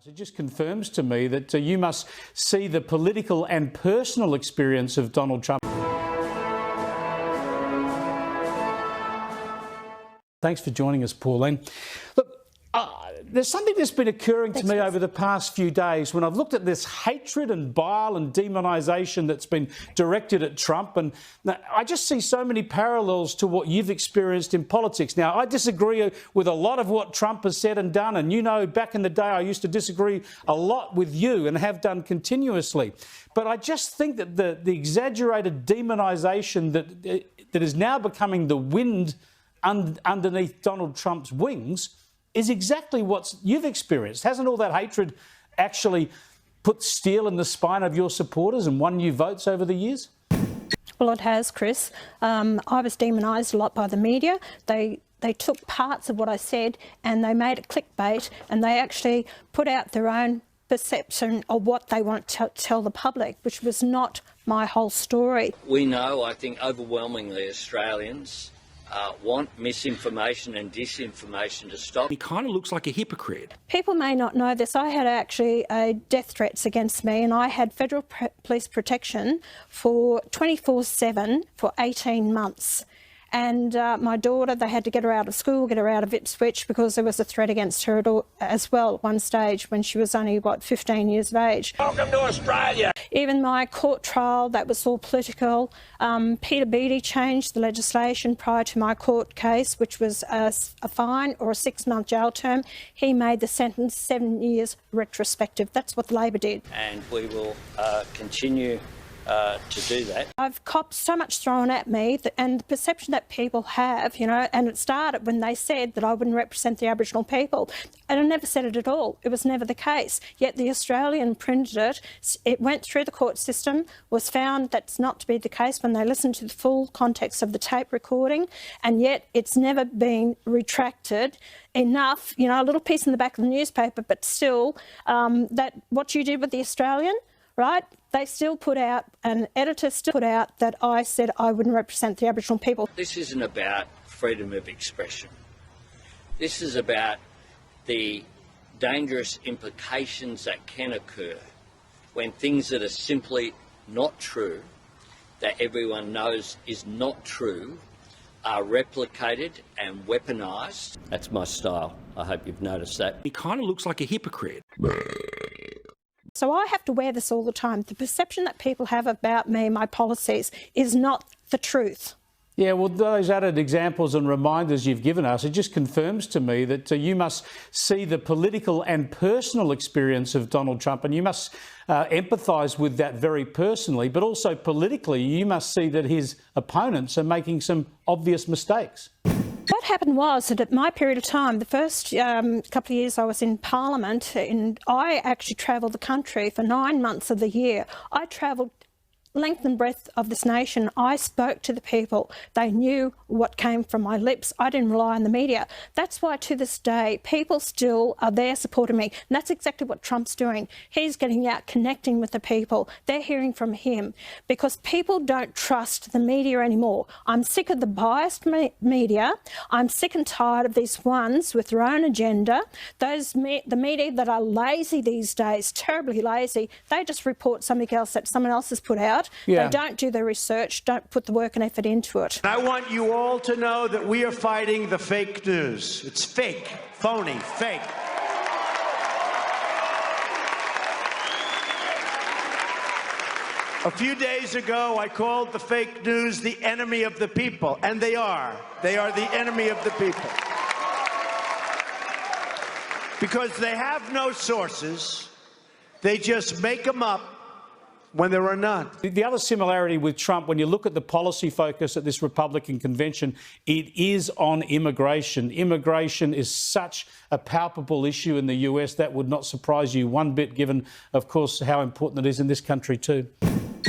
It just confirms to me that you must see the political and personal experience of Donald Trump. Thanks for joining us, Pauline. Look, there's something that's been occurring to me over the past few days when I've looked at this hatred and bile and demonisation that's been directed at Trump, and I just see so many parallels to what you've experienced in politics. Now, I disagree with a lot of what Trump has said and done, and you know, back in the day I used to disagree a lot with you and have done continuously. But I just think that the exaggerated demonisation that is now becoming the wind underneath Donald Trump's wings is exactly what you've experienced. Hasn't all that hatred actually put steel in the spine of your supporters and won you votes over the years? Well, it has, Chris. I was demonised a lot by the media. They took parts of what I said and they made it clickbait, and they actually put out their own perception of what they want to tell the public, which was not my whole story. We know, I think, overwhelmingly Australians want misinformation and disinformation to stop. He kind of looks like a hypocrite. People may not know this. I had actually death threats against me, and I had federal police protection for 24/7 for 18 months. And my daughter, they had to get her out of school, get her out of Ipswich, because there was a threat against her as well at one stage when she was only, 15 years of age. Welcome to Australia. Even my court trial, that was all political. Peter Beattie changed the legislation prior to my court case, which was a fine or a 6-month jail term. He made the sentence 7 years retrospective. That's what Labor did. And we will continue to do that. I've copped so much thrown at me, and the perception that people have, and it started when they said that I wouldn't represent the Aboriginal people. And I never said it at all. It was never the case. Yet the Australian printed it. It went through the court system, was found that's not to be the case when they listened to the full context of the tape recording, and yet it's never been retracted enough, a little piece in the back of the newspaper, but still, that what you did with the Australian, right? They still put out, an editor still put out that I said I wouldn't represent the Aboriginal people. This isn't about freedom of expression. This is about the dangerous implications that can occur when things that are simply not true, that everyone knows is not true, are replicated and weaponised. That's my style. I hope you've noticed that. He kind of looks like a hypocrite. So I have to wear this all the time. The perception that people have about me, my policies, is not the truth. Yeah, well, those added examples and reminders you've given us, it just confirms to me that you must see the political and personal experience of Donald Trump, and you must empathise with that very personally, but also politically, you must see that his opponents are making some obvious mistakes. What happened was that at my period of time, the first couple of years I was in Parliament, and I actually travelled the country for 9 months of the year. I travelled length and breadth of this nation. I spoke to the people. They knew what came from my lips. I didn't rely on the media. That's why to this day people still are there supporting me. And that's exactly what Trump's doing. He's getting out, connecting with the people. They're hearing from him because people don't trust the media anymore. I'm sick of the biased media. I'm sick and tired of these ones with their own agenda. The media that are lazy these days, terribly lazy, they just report something else that someone else has put out. Yeah. They don't do the research, don't put the work and effort into it. I want you all to know that we are fighting the fake news. It's fake, phony, fake. A few days ago, I called the fake news the enemy of the people, and they are. They are the enemy of the people. Because they have no sources, they just make them up when there are none. The other similarity with Trump, when you look at the policy focus at this Republican convention, it is on immigration. Immigration is such a palpable issue in the US that would not surprise you one bit, given, of course, how important it is in this country too.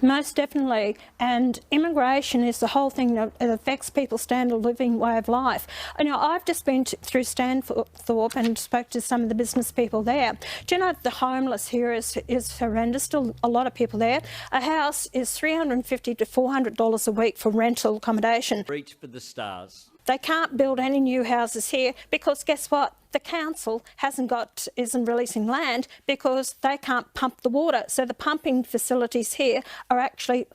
Most definitely. And immigration is the whole thing that affects people's standard of living, way of life. I've just been through Stanthorpe and spoke to some of the business people there. Do you know the homeless here is horrendous? Still a lot of people there. A house is $350 to $400 a week for rental accommodation. Reach for the stars. They can't build any new houses here because guess what? the council isn't releasing land because they can't pump the water. So the pumping facilities here are actually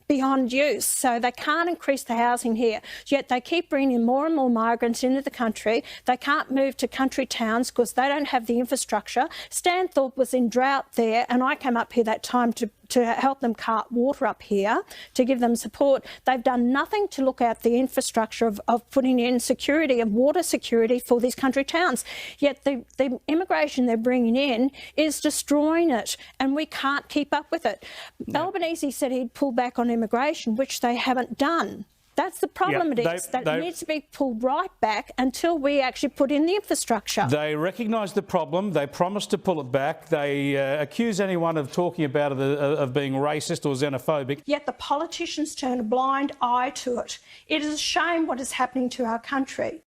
beyond use, so they can't increase the housing here. Yet they keep bringing more and more migrants into the country. They can't move to country towns because they don't have the infrastructure. Stanthorpe was in drought there, and I came up here that time to help them cart water up here, to give them support. They've done nothing to look at the infrastructure of putting in security, of water security for these country towns. Yet the immigration they're bringing in is destroying it, and we can't keep up with it. No. Albanese said he'd pull back on immigration, which they haven't done. That's the problem. It needs to be pulled right back until we actually put in the infrastructure. They recognise the problem. They promise to pull it back. They accuse anyone of talking about it of being racist or xenophobic. Yet the politicians turn a blind eye to it. It is a shame what is happening to our country.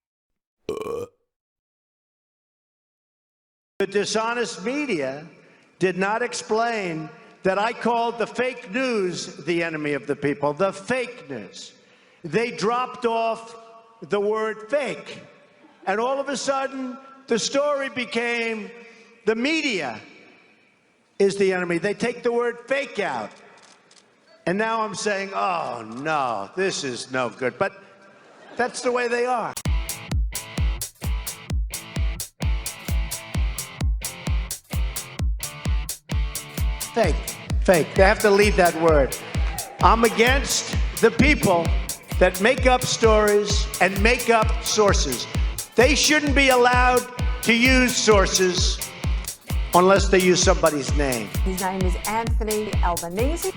The dishonest media did not explain that I called the fake news the enemy of the people, the fake news. They dropped off the word fake. And all of a sudden, the story became the media is the enemy. They take the word fake out. And now I'm saying, oh, no, this is no good. But that's the way they are. Fake, fake. They have to leave that word. I'm against the people that make up stories and make up sources. They shouldn't be allowed to use sources unless they use somebody's name. His name is Anthony Albanese.